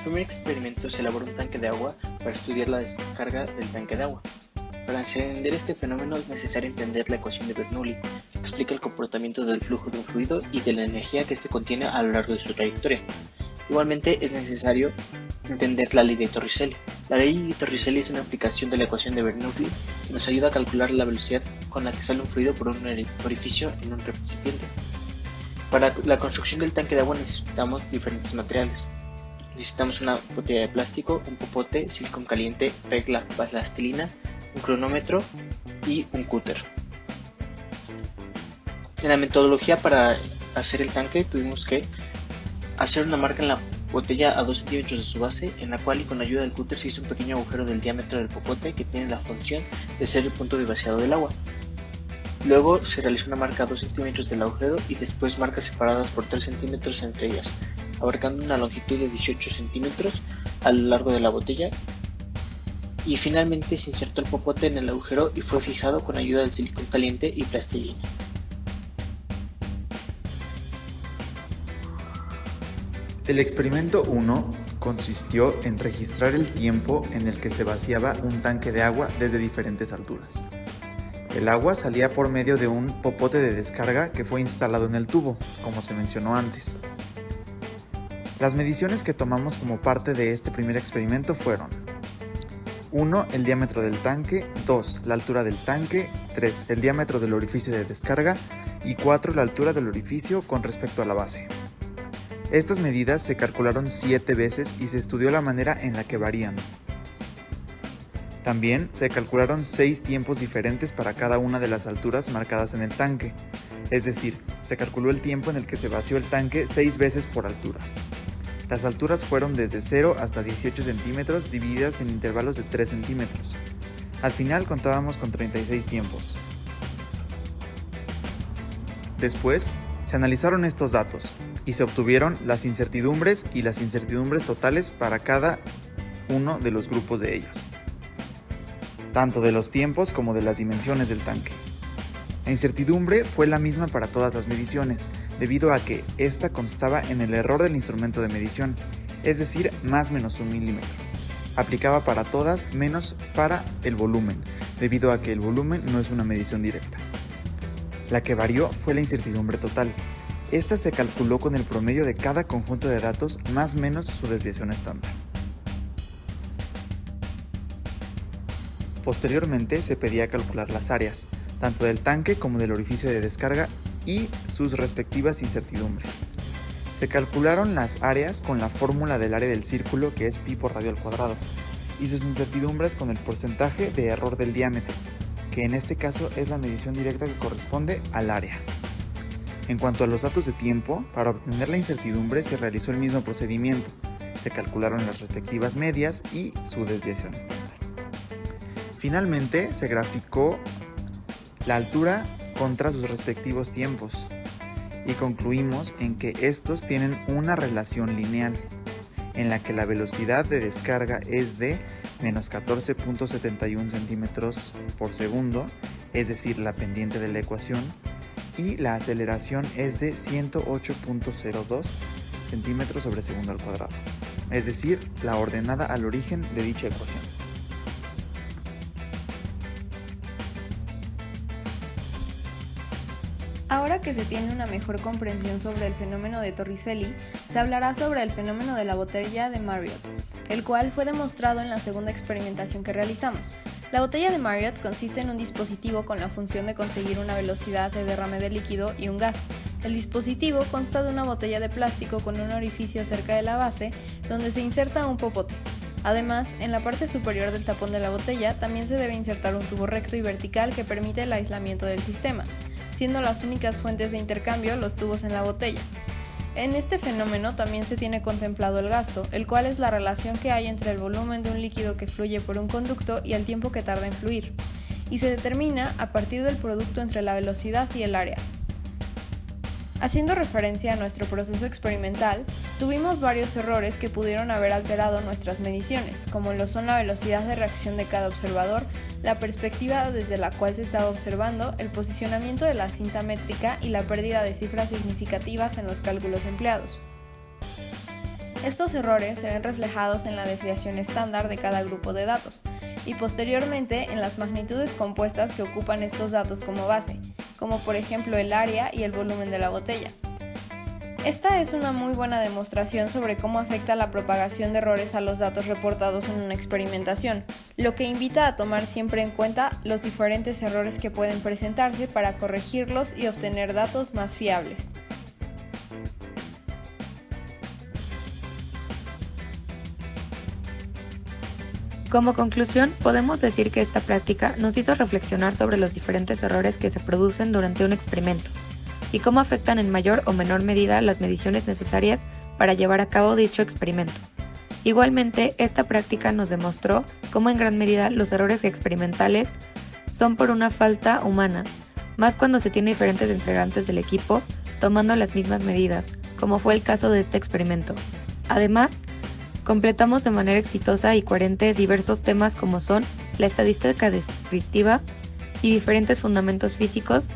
primer experimento se elaboró un tanque de agua para estudiar la descarga del tanque de agua. Para entender este fenómeno es necesario entender la ecuación de Bernoulli, que explica el comportamiento del flujo de un fluido y de la energía que éste contiene a lo largo de su trayectoria. Igualmente es necesario entender la ley de Torricelli. La ley de Torricelli es una aplicación de la ecuación de Bernoulli que nos ayuda a calcular la velocidad con la que sale un fluido por un orificio en un recipiente. Para la construcción del tanque de agua necesitamos diferentes materiales. Necesitamos una botella de plástico, un popote, silicón caliente, regla, plastilina, un cronómetro y un cúter. En la metodología para hacer el tanque tuvimos que hacer una marca en la botella a 2 centímetros de su base, en la cual y con la ayuda del cúter se hizo un pequeño agujero del diámetro del popote que tiene la función de ser el punto de vaciado del agua. Luego se realizó una marca a 2 centímetros del agujero y después marcas separadas por 3 centímetros entre ellas, abarcando una longitud de 18 centímetros a lo largo de la botella. Y finalmente se insertó el popote en el agujero y fue fijado con ayuda del silicón caliente y plastilina. El experimento 1 consistió en registrar el tiempo en el que se vaciaba un tanque de agua desde diferentes alturas. El agua salía por medio de un popote de descarga que fue instalado en el tubo, como se mencionó antes. Las mediciones que tomamos como parte de este primer experimento fueron: 1. El diámetro del tanque, 2. La altura del tanque, 3. El diámetro del orificio de descarga y 4. La altura del orificio con respecto a la base. Estas medidas se calcularon 7 veces y se estudió la manera en la que varían. También se calcularon 6 tiempos diferentes para cada una de las alturas marcadas en el tanque, es decir, se calculó el tiempo en el que se vació el tanque 6 veces por altura. Las alturas fueron desde 0 hasta 18 centímetros divididas en intervalos de 3 centímetros. Al final contábamos con 36 tiempos. Después, se analizaron estos datos y se obtuvieron las incertidumbres y las incertidumbres totales para cada uno de los grupos de ellos, tanto de los tiempos como de las dimensiones del tanque. La incertidumbre fue la misma para todas las mediciones, debido a que esta constaba en el error del instrumento de medición, es decir, más menos 1 milímetro. Aplicaba para todas menos para el volumen, debido a que el volumen no es una medición directa. La que varió fue la incertidumbre total. Esta se calculó con el promedio de cada conjunto de datos más menos su desviación estándar. Posteriormente se pedía calcular las áreas, tanto del tanque como del orificio de descarga y sus respectivas incertidumbres. Se calcularon las áreas con la fórmula del área del círculo, que es pi por radio al cuadrado, y sus incertidumbres con el porcentaje de error del diámetro, que en este caso es la medición directa que corresponde al área. En cuanto a los datos de tiempo, para obtener la incertidumbre se realizó el mismo procedimiento. Se calcularon las respectivas medias y su desviación estándar. Finalmente se graficó la altura contra sus respectivos tiempos y concluimos en que estos tienen una relación lineal en la que la velocidad de descarga es de menos 14.71 centímetros por segundo, es decir, la pendiente de la ecuación, y la aceleración es de 108.02 centímetros sobre segundo al cuadrado, es decir, la ordenada al origen de dicha ecuación. Ahora que se tiene una mejor comprensión sobre el fenómeno de Torricelli, se hablará sobre el fenómeno de la botella de Marriott, el cual fue demostrado en la segunda experimentación que realizamos. La botella de Marriott consiste en un dispositivo con la función de conseguir una velocidad de derrame de líquido y un gas. El dispositivo consta de una botella de plástico con un orificio cerca de la base donde se inserta un popote. Además, en la parte superior del tapón de la botella también se debe insertar un tubo recto y vertical que permite el aislamiento del sistema, siendo las únicas fuentes de intercambio los tubos en la botella. En este fenómeno también se tiene contemplado el gasto, el cual es la relación que hay entre el volumen de un líquido que fluye por un conducto y el tiempo que tarda en fluir, y se determina a partir del producto entre la velocidad y el área. Haciendo referencia a nuestro proceso experimental, tuvimos varios errores que pudieron haber alterado nuestras mediciones, como lo son la velocidad de reacción de cada observador, la perspectiva desde la cual se estaba observando, el posicionamiento de la cinta métrica y la pérdida de cifras significativas en los cálculos empleados. Estos errores se ven reflejados en la desviación estándar de cada grupo de datos y posteriormente en las magnitudes compuestas que ocupan estos datos como base, como por ejemplo el área y el volumen de la botella. Esta es una muy buena demostración sobre cómo afecta la propagación de errores a los datos reportados en una experimentación, lo que invita a tomar siempre en cuenta los diferentes errores que pueden presentarse para corregirlos y obtener datos más fiables. Como conclusión, podemos decir que esta práctica nos hizo reflexionar sobre los diferentes errores que se producen durante un experimento y cómo afectan en mayor o menor medida las mediciones necesarias para llevar a cabo dicho experimento. Igualmente, esta práctica nos demostró cómo en gran medida los errores experimentales son por una falta humana, más cuando se tiene diferentes entregantes del equipo tomando las mismas medidas, como fue el caso de este experimento. Además, completamos de manera exitosa y coherente diversos temas como son la estadística descriptiva y diferentes fundamentos físicos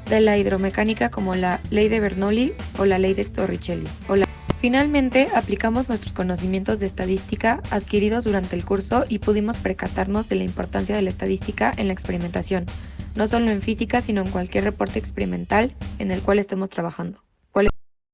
de la hidromecánica como la ley de Bernoulli o la ley de Torricelli. Finalmente, aplicamos nuestros conocimientos de estadística adquiridos durante el curso y pudimos percatarnos de la importancia de la estadística en la experimentación, no solo en física, sino en cualquier reporte experimental en el cual estemos trabajando.